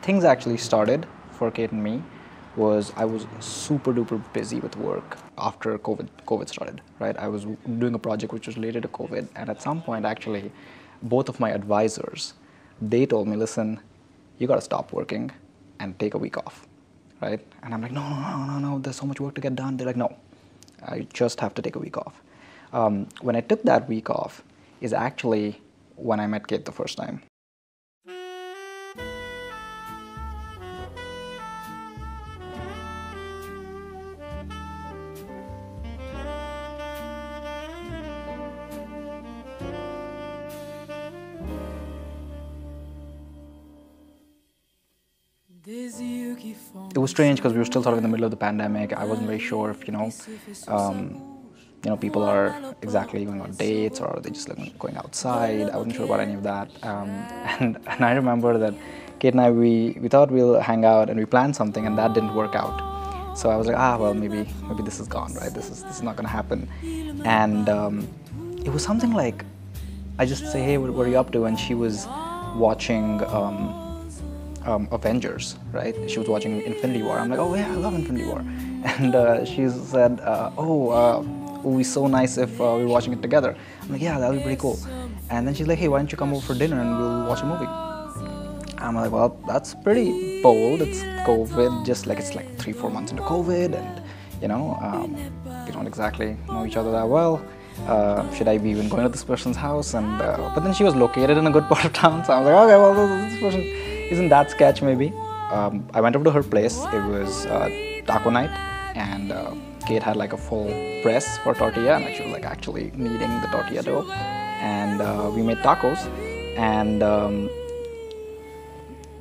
things actually started for Kate and me was I was super duper busy with work after COVID started, right? I was doing a project which was related to COVID, and at some point, actually, both of my advisors, they told me, listen, you got to stop working and take a week off, right? And I'm like, no, there's so much work to get done. They're like, no, I just have to take a week off. When I took that week off is actually when I met Kate the first time. It was strange because we were still sort of in the middle of the pandemic. I wasn't very sure if, people are exactly going on dates or are they just like going outside. I wasn't sure about any of that. And I remember that Kate and I, we thought we'll hang out and we planned something and that didn't work out. So I was like, well, maybe this is gone, right? This is not going to happen. And it was something like, I just say, hey, what are you up to? And she was watching Avengers, right? She was watching Infinity War. I'm like, oh yeah, I love Infinity War. And she said, it would be so nice if we were watching it together. I'm like, yeah, that would be pretty cool. And then she's like, hey, why don't you come over for dinner and we'll watch a movie? I'm like, well, that's pretty bold. It's COVID, it's like 3-4 months into COVID, and we don't exactly know each other that well. Should I be even going to this person's house? And but then she was located in a good part of town, so I was like, okay, well, this person isn't that sketch maybe. I went over to her place. It was taco night, and Kate had like a full press for tortilla, and she was like actually kneading the tortilla dough, and we made tacos. And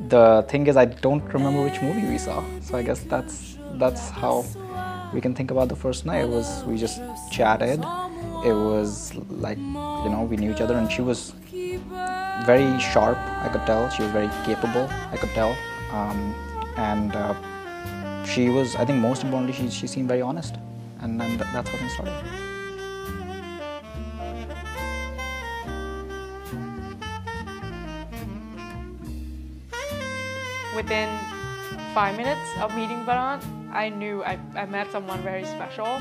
the thing is, I don't remember which movie we saw, so I guess that's how we can think about the first night. It was, we just chatted. It was like, we knew each other, and she was very sharp, I could tell. She was very capable, I could tell. And she was, I think most importantly, she seemed very honest. And that's how things started. Within 5 minutes of meeting Vedant, I knew I met someone very special.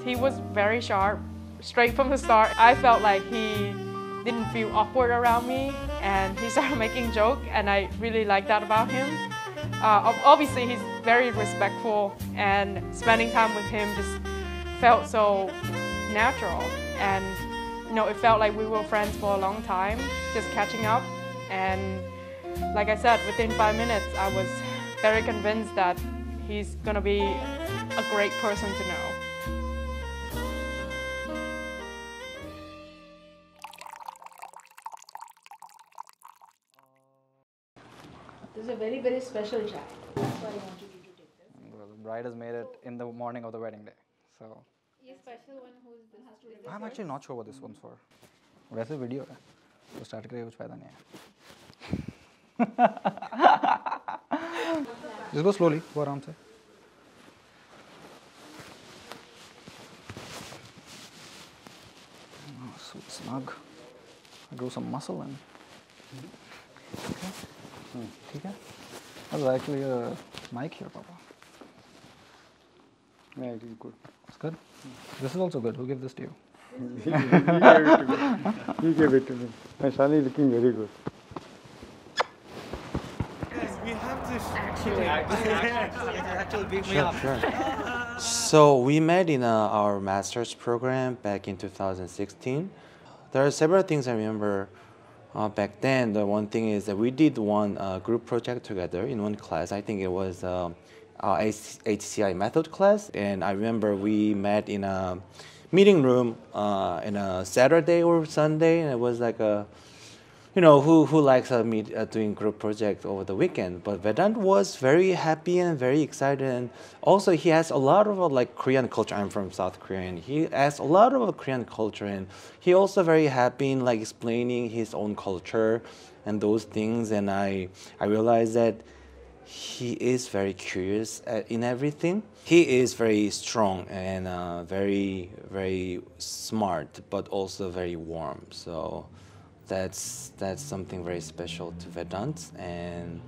He was very sharp. Straight from the start, I felt like he didn't feel awkward around me, and he started making jokes, and I really liked that about him. Obviously, he's very respectful, and spending time with him just felt so natural, and it felt like we were friends for a long time, just catching up. And like I said, within 5 minutes, I was very convinced that he's gonna be a great person to know. This is a very, very special child. That's why I wanted you to take this. Well, the bride has made it in the morning of the wedding day, so. Ye special one who's this has to take this. I'm actually not sure what this one's for. वैसे video है, तो start करेगा कुछ फायदा नहीं है. Just go slowly, go आराम से. Oh, so snug. I grew some muscle and. Okay. ठीक है. There's actually a mic here, Papa. Yeah, it is good. It's good. This is also good. Who gave this to you? He gave it to me. He gave it to me. My son is looking very good. We have to actually beat me up. Sure. So we met in our master's program back in 2016. There are several things I remember back then. The one thing is that we did one group project together in one class. I think it was HCI method class, and I remember we met in a meeting room in a Saturday or Sunday, and it was like a, who likes doing group project over the weekend. But Vedant was very happy and very excited, and also he has a lot of Korean culture. I'm from South Korea, and he has a lot of Korean culture, and he also very happy in explaining his own culture and those things. And I realized that he is very curious in everything. He is very strong and very, very smart, but also very warm. So that's something very special to Vedant, and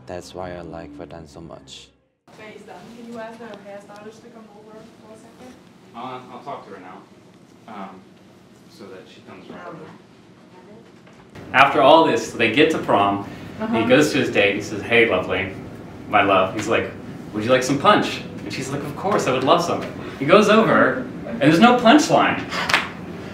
that's why I like Vedant so much. Face done. Can you ask the hairstylist to come over for a second? I'll talk to her now, so that she comes right over. After all this, they get to prom. He goes to his date. He says, "Hey, lovely, my love." He's like, "Would you like some punch?" And she's like, "Of course, I would love some." He goes over, and there's no punchline.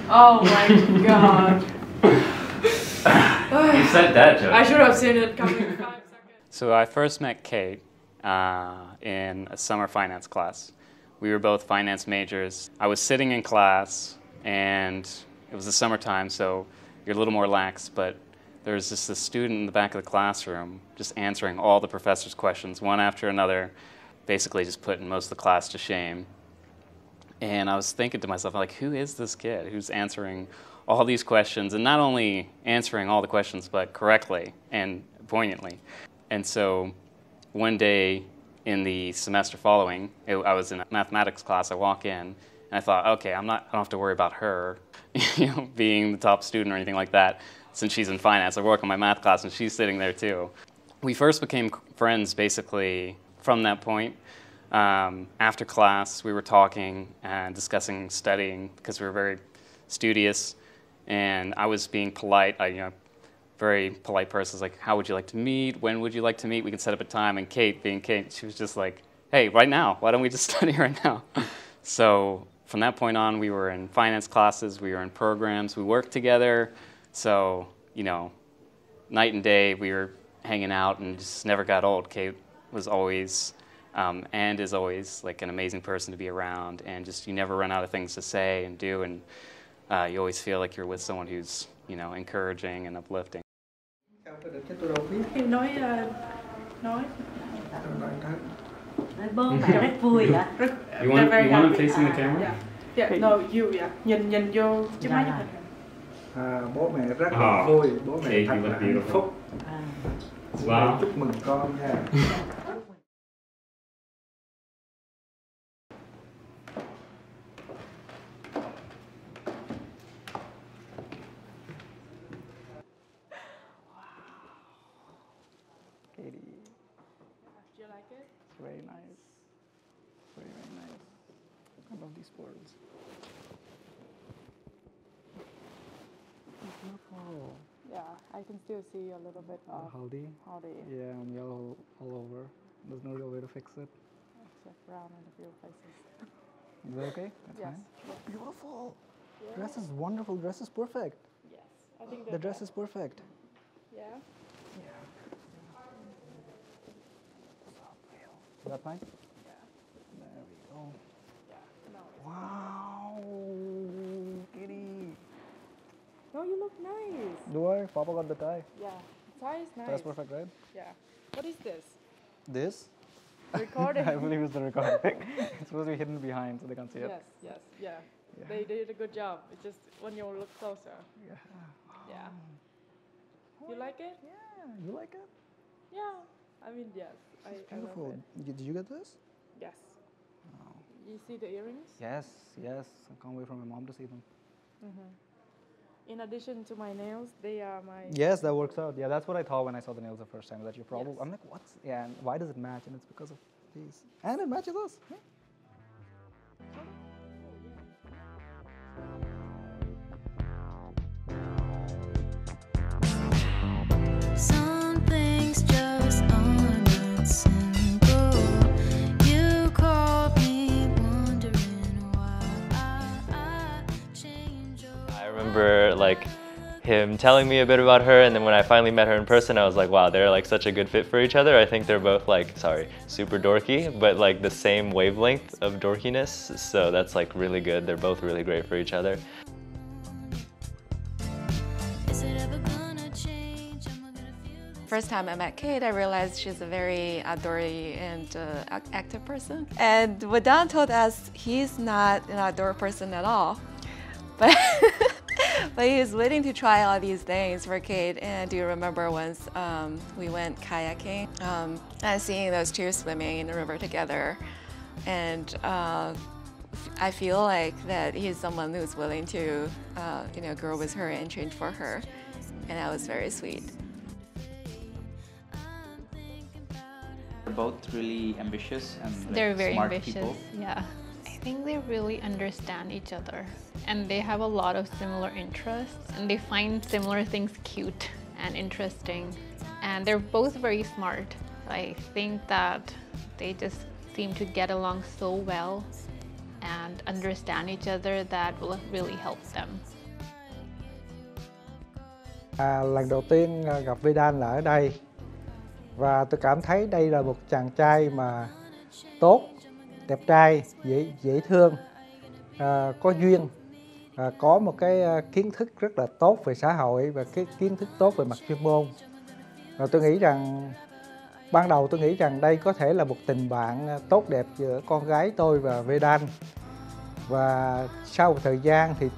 Oh my god. You said that joke. I should have seen it coming in 5 seconds. So I first met Kate in a summer finance class. We were both finance majors. I was sitting in class, and it was the summertime, so you're a little more lax, but there was just a student in the back of the classroom just answering all the professor's questions, one after another, basically just putting most of the class to shame. And I was thinking to myself, like, who is this kid who's answering all these questions, and not only answering all the questions, but correctly and poignantly? And so one day in the semester following, I was in a mathematics class. I walk in, and I thought, okay, I don't have to worry about her being the top student or anything like that, since she's in finance. I work on my math class, and she's sitting there too. We first became friends basically from that point. After class, we were talking and discussing studying because we were very studious, and I was being polite. Very polite person. Like, how would you like to meet? When would you like to meet? We can set up a time. And Kate, being Kate, she was just like, hey, right now. Why don't we just study right now? So from that point on, we were in finance classes. We were in programs. We worked together. So, night and day, we were hanging out and just never got old. Kate was always and is always like an amazing person to be around. And just you never run out of things to say and do. And you always feel like you're with someone who's, encouraging and uplifting. Thì nói Bố mẹ rất vui ạ. You want him facing the camera? Yeah, no, you, yeah. Nhìn vô chiếc máy chụp hình. Bố mẹ rất là vui, bố mẹ Kate, thật you là look hạnh beautiful. phúc. Wow. Chúc mừng con nha. Katie, Do you like it? it's very nice. Very, very nice. I love these pearls. Beautiful. Yeah, I can still see a little bit of Haldi. haldi. Yeah, and yellow all over. There's no real way to fix it. It's like brown in a few places. Is that okay? That's Yes. fine. Beautiful. Dress is wonderful. Dress is perfect. Yes. I think The dress is perfect. Yeah. Is that fine? Yeah. There we go. Yeah. No. Wow, Kitty. No, you look nice. Do I? Papa got the tie. Yeah. Tie is nice. That's perfect, right? Yeah. What is this? This? Recording. I believe it's the recording. It's supposed to be hidden behind so they can't see it. Yes. Yes. Yeah. Yeah. They did a good job. It's just when you look closer. Yeah. Yeah. You like it? Yeah. You like it? Yeah. I mean, yes. It's I love beautiful. it. Did you get this? Yes. Oh. You see the earrings? Yes, yes. I can't wait for my mom to see them. In addition to my nails, they are my... Yes, that works out. Yeah, that's what I thought when I saw the nails the first time. That you probably... Yes. I'm like, what's... Yeah, and why does it match? And it's because of these. And it matches us. Yeah. Some things just aren't that simple. You caught me wondering why I changed your... I remember like him telling me a bit about her, and then when I finally met her in person, I was like, wow, they're like such a good fit for each other. I think they're both like, super dorky, but like the same wavelength of dorkiness. So that's like really good. They're both really great for each other. Is it ever gonna change? Am I gonna feel this? First time I met Kate, I realized she's a very outdoorsy and active person. And Vedant told us he's not an outdoor person at all. But, but he's willing to try all these things for Kate. And I do remember once we went kayaking and seeing those two swimming in the river together. And I feel like that he's someone who's willing to, grow with her and change for her. And that was very sweet. I'm thinking both really ambitious and like, They're very smart ambitious. people. Yeah. I think they really understand each other and they have a lot of similar interests and they find similar things cute and interesting. And they're both very smart. I think that they just seem to get along so well and understand each other that will really help them. Lần đầu tiên gặp Vedant là ở đây và tôi cảm thấy đây là một chàng trai mà tốt, đẹp trai, dễ thương, có duyên, có một cái kiến thức rất là tốt về xã hội và cái kiến thức tốt về mặt chuyên môn. Và tôi nghĩ rằng ban đầu tôi nghĩ rằng đây có thể là một tình bạn tốt đẹp giữa con gái tôi và Vedant. Và sau một thời gian thì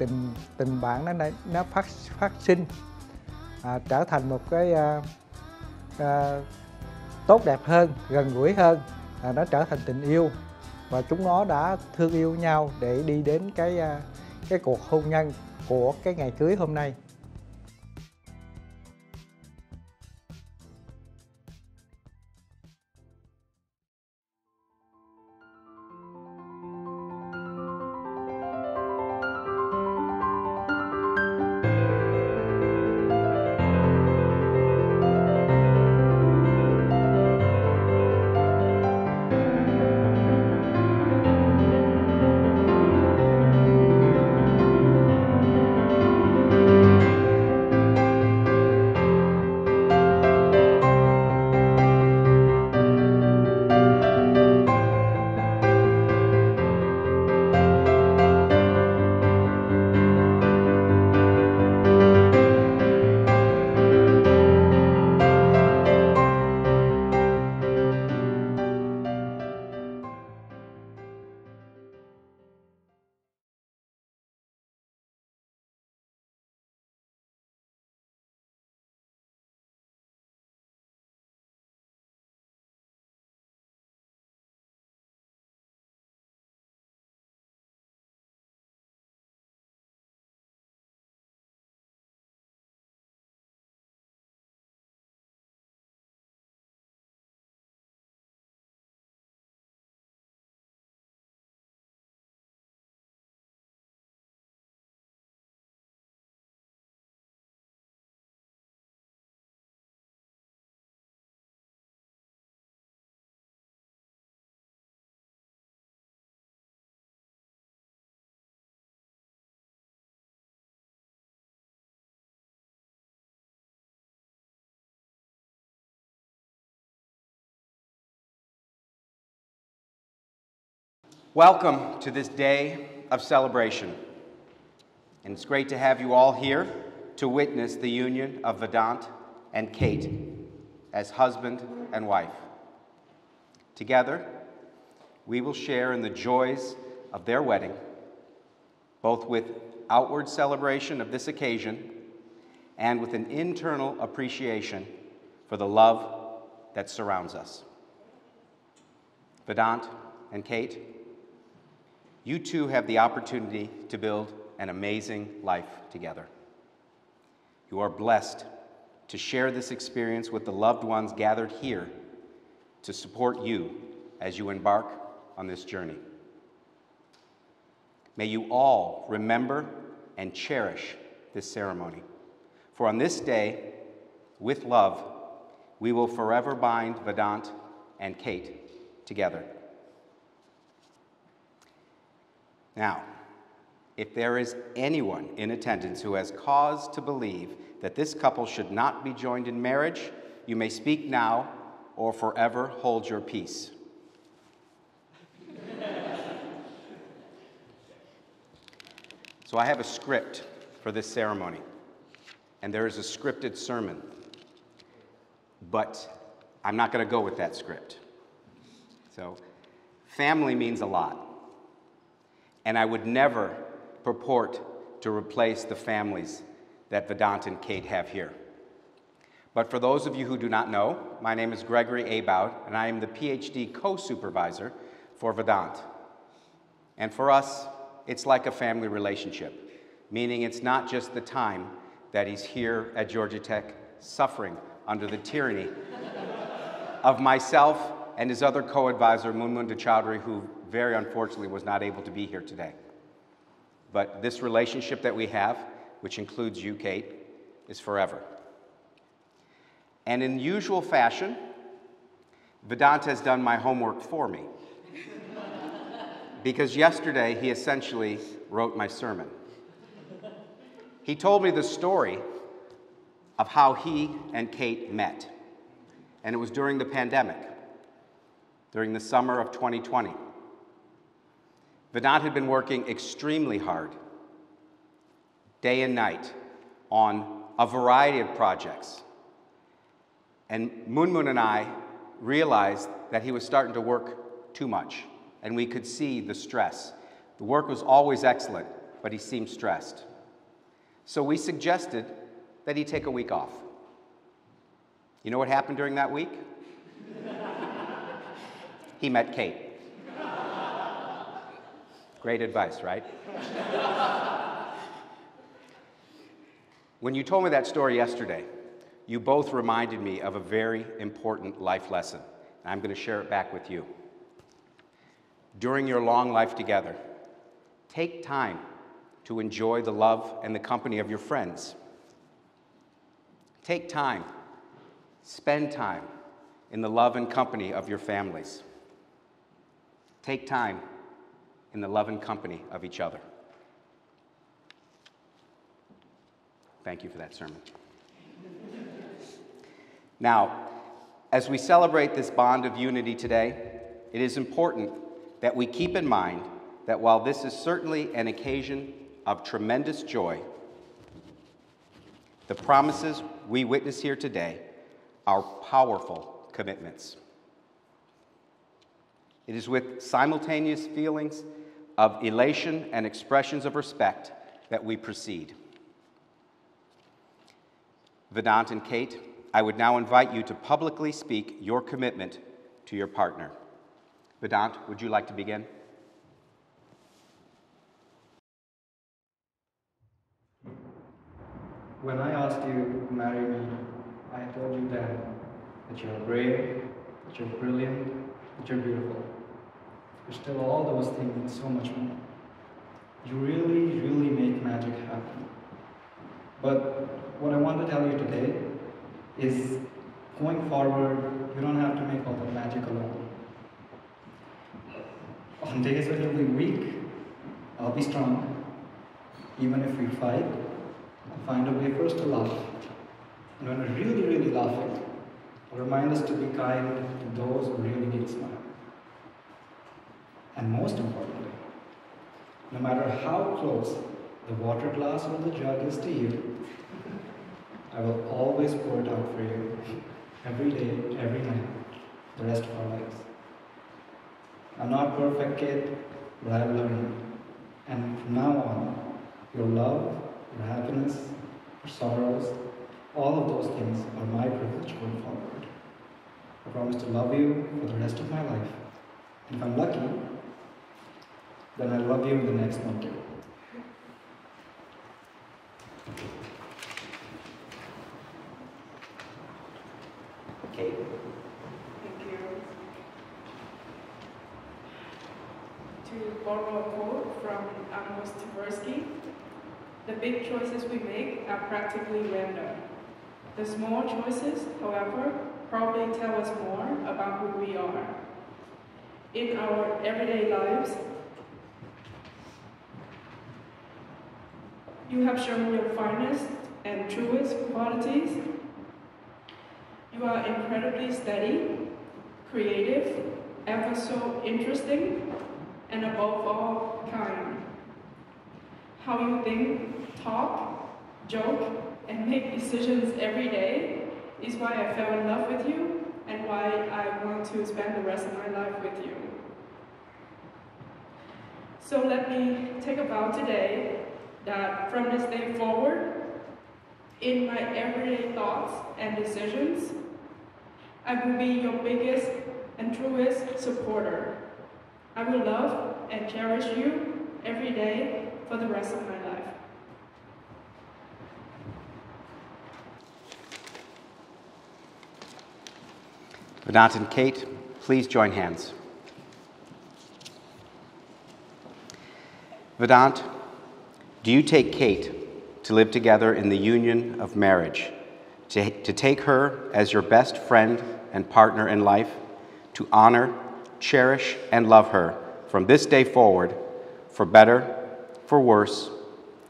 tình bạn nó phát sinh, trở thành một cái tốt đẹp hơn, gần gũi hơn, nó trở thành tình yêu và chúng nó đã thương yêu nhau để đi đến cái cuộc hôn nhân của cái ngày cưới hôm nay. Welcome to this day of celebration. And it's great to have you all here to witness the union of Vedant and Kate as husband and wife. Together, we will share in the joys of their wedding, both with outward celebration of this occasion and with an internal appreciation for the love that surrounds us. Vedant and Kate, you two have the opportunity to build an amazing life together. You are blessed to share this experience with the loved ones gathered here to support you as you embark on this journey. May you all remember and cherish this ceremony. For on this day, with love, we will forever bind Vedant and Kate together. Now, if there is anyone in attendance who has cause to believe that this couple should not be joined in marriage, you may speak now or forever hold your peace. So I have a script for this ceremony, and there is a scripted sermon, but I'm not going to go with that script. So family means a lot. And I would never purport to replace the families that Vedant and Kate have here. But for those of you who do not know, my name is Gregory Aboud, and I am the PhD co-supervisor for Vedant. And for us, it's like a family relationship, meaning it's not just the time that he's here at Georgia Tech suffering under the tyranny of myself and his other co-advisor, Munmunda Chowdhury, who very unfortunately was not able to be here today. But this relationship that we have, which includes you, Kate, is forever. And in usual fashion, Vedant has done my homework for me. Because yesterday he essentially wrote my sermon. He told me the story of how he and Kate met. And it was during the pandemic, during the summer of 2020. Vedant had been working extremely hard, day and night, on a variety of projects. And Munmun and I realized that he was starting to work too much, and we could see the stress. The work was always excellent, but he seemed stressed. So we suggested that he take a week off. You know what happened during that week? He met Kate. Great advice, right? When you told me that story yesterday, you both reminded me of a very important life lesson, and I'm going to share it back with you. During your long life together, take time to enjoy the love and the company of your friends. Take time, spend time in the love and company of your families. Take time in the love and company of each other. Thank you for that sermon. Now, as we celebrate this bond of unity today, it is important that we keep in mind that while this is certainly an occasion of tremendous joy, the promises we witness here today are powerful commitments. It is with simultaneous feelings of elation and expressions of respect that we proceed. Vedant and Kate, I would now invite you to publicly speak your commitment to your partner. Vedant, would you like to begin? When I asked you to marry me, I told you then that you're brave, that you're brilliant, that you're beautiful. You're still all those things and so much more. You really, really make magic happen. But what I want to tell you today is, going forward, you don't have to make all the magic alone. On days when you'll be weak, I'll be strong. Even if we fight, I'll find a way for us to laugh. And when we're really, really laughing, I'll remind us to be kind to those who really need a smile. And most importantly, no matter how close the water glass or the jug is to you, I will always pour it out for you, every day, every night, the rest of our lives. I'm not perfect, kid, but I've learned. And from now on, your love, your happiness, your sorrows, all of those things are my privilege going forward. I promise to love you for the rest of my life. And if I'm lucky, then I'll love you in the next one too. Kate. Thank you. To borrow a quote from Amos Tversky, the big choices we make are practically random. The small choices, however, probably tell us more about who we are. In our everyday lives, you have shown your finest and truest qualities. You are incredibly steady, creative, ever so interesting, and above all, kind. How you think, talk, joke, and make decisions every day is why I fell in love with you and why I want to spend the rest of my life with you. So let me take a vow today that from this day forward, in my everyday thoughts and decisions, I will be your biggest and truest supporter. I will love and cherish you every day for the rest of my life. Vedant and Kate, Please join hands. Vedant, do you take Kate to live together in the union of marriage, to take her as your best friend and partner in life, to honor, cherish, and love her from this day forward, for better, for worse,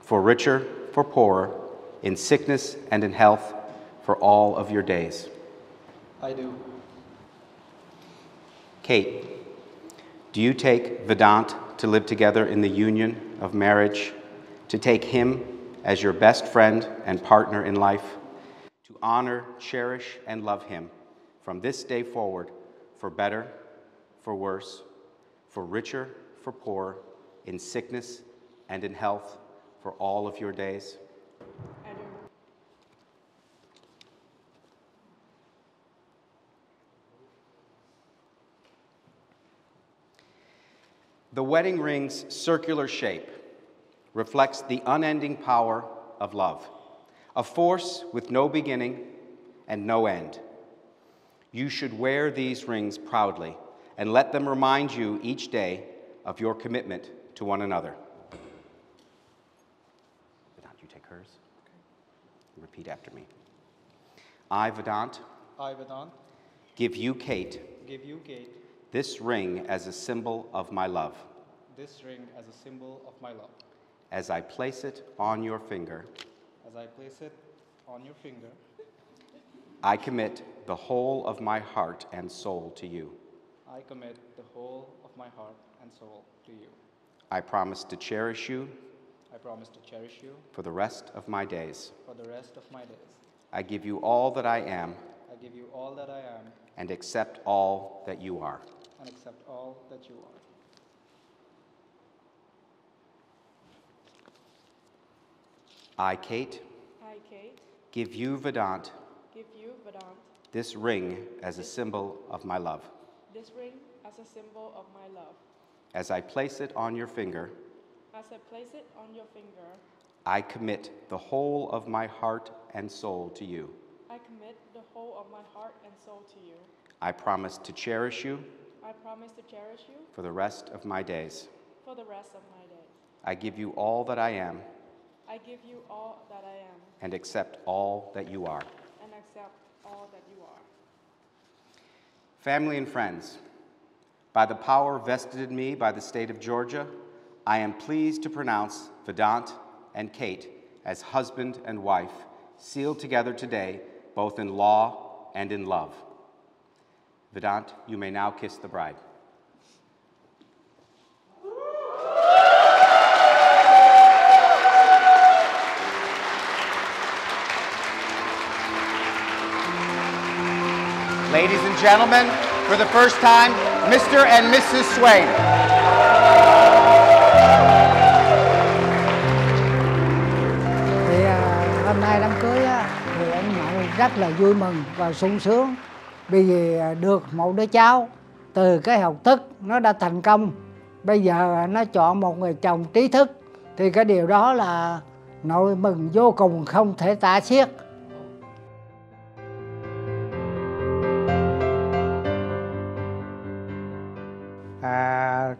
for richer, for poorer, in sickness and in health, for all of your days? I do. Kate, do you take Vedant to live together in the union of marriage, to take him as your best friend and partner in life, to honor, cherish, and love him from this day forward, for better, for worse, for richer, for poorer, in sickness and in health, for all of your days? I do. The wedding ring's circular shape reflects the unending power of love, a force with no beginning and no end. You should wear these rings proudly and let them remind you each day of your commitment to one another. Vedant, you take hers. Okay. Repeat after me. I, Vedant, give you, Kate, this ring as a symbol of my love. As I place it on your finger, I commit the whole of my heart and soul to you. I promise to cherish you for the rest of my days. I give you all that I am and accept all that you are. I, Kate, give you, Vedant, this ring as a symbol of my love. As I place it on your finger, I commit the whole of my heart and soul to you. I promise to cherish you for the rest of my days. I give you all that I am and accept all that you are. Family and friends, by the power vested in me by the state of Georgia, I am pleased to pronounce Vedant and Kate as husband and wife, sealed together today, both in law and in love. Vedant, you may now kiss the bride. Ladies and gentlemen, for the first time, Mr. and Mrs. Swaim. Thì hôm nay đám cưới á, thì anh Mậu rất là vui mừng và sung sướng vì được một đứa cháu từ cái học thức nó đã thành công. Bây giờ nó chọn một người chồng trí thức thì cái điều đó là nỗi mừng vô cùng không thể tả xiết.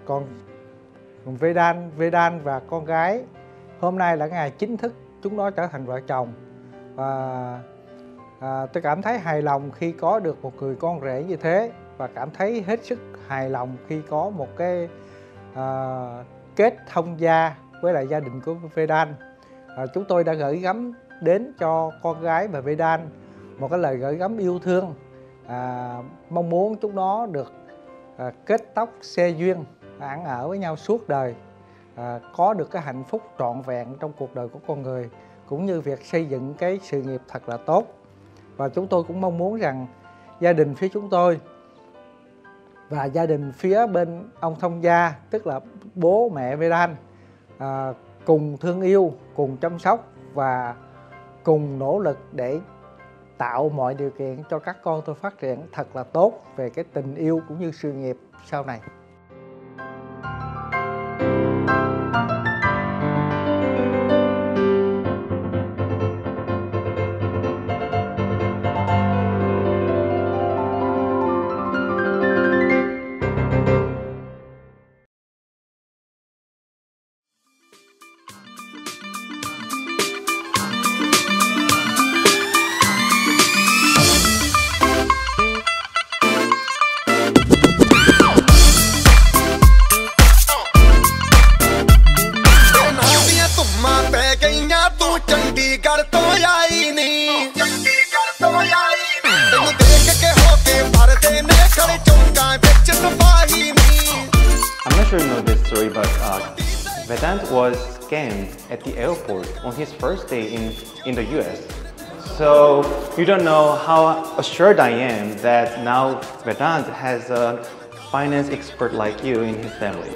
Còn Vedant và con gái hôm nay là ngày chính thức chúng nó trở thành vợ chồng, và tôi cảm thấy hài lòng khi có được một người con rể như thế, và cảm thấy hết sức hài lòng khi có một cái kết thông gia với lại gia đình của Vedant. Chúng tôi đã gửi gắm đến cho con gái và Vedant một cái lời gửi gắm yêu thương, mong muốn chúng nó được kết tóc xe duyên, ăn ở với nhau suốt đời, có được cái hạnh phúc trọn vẹn trong cuộc đời của con người, cũng như việc xây dựng cái sự nghiệp thật là tốt. Và chúng tôi cũng mong muốn rằng gia đình phía chúng tôi và gia đình phía bên ông thông gia, tức là bố mẹ Vedant, cùng thương yêu, cùng chăm sóc và cùng nỗ lực để tạo mọi điều kiện cho các con tôi phát triển thật là tốt về cái tình yêu cũng như sự nghiệp sau này. Chandigarh ਤੋਂ ਆਈ ਨੀ ਤੈਨੂੰ ਦੇਖ ਕੇ ਹੋ ਕੇ ਪਰਦੇ ਨੇ ਖੜੇ ਚੌਂਕਾਂ ਵਿੱਚ ਸਿਪਾਹੀ ਨੀ I'm not sure you know this story, but Vedant was scammed at the airport on his first day in the US. So you don't know how assured I am that now Vedant has a finance expert like you in his family.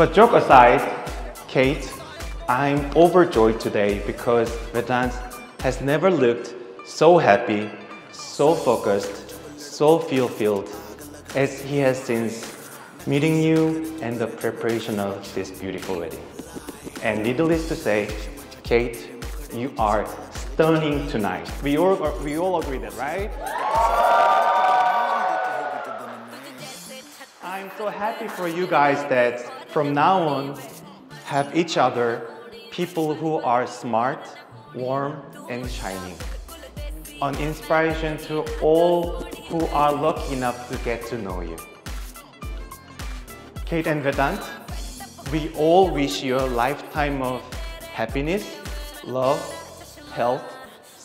But joke aside, Kate, I'm overjoyed today because Vedant has never looked so happy, so focused, so fulfilled as he has since meeting you and the preparation of this beautiful wedding. And needless to say, Kate, you are stunning tonight. We all agree that, right? I'm so happy for you guys that from now on have each other, people who are smart, warm, and shining. An inspiration to all who are lucky enough to get to know you. Kate and Vedant, we all wish you a lifetime of happiness, love, health,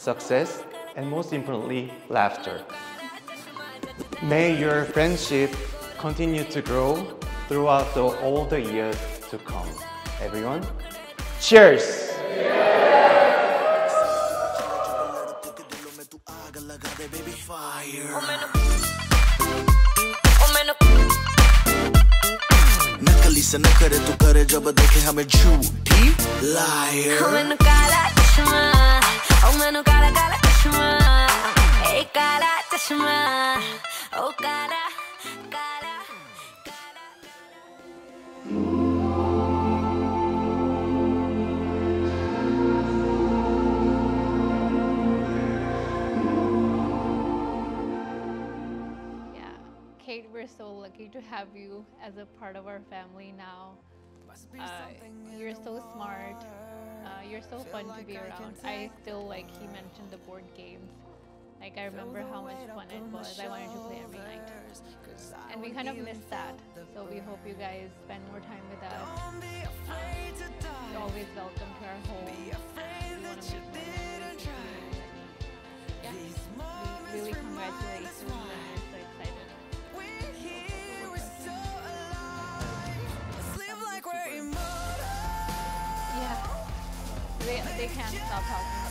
success, and most importantly, laughter. May your friendship continue to grow throughout all the years to come. Everyone, cheers! नकली से न करे तू करे जब देखे हमें झूठी लायर मैनू काला चश्मा ओ मैनू काला काला चश्मा ए काला चश्मा ओ काला काला Kate, we're so lucky to have you as a part of our family now. You're so smart. You're so fun to be around. I still, like he mentioned, the board games. Like I remember how much fun it was. I wanted to play every night. And we kind of missed that. So we hope you guys spend more time with us. You're always welcome to our home. We want to make memories with you. Yeah, we really congratulate you. We're so excited. Yeah, they can't stop talking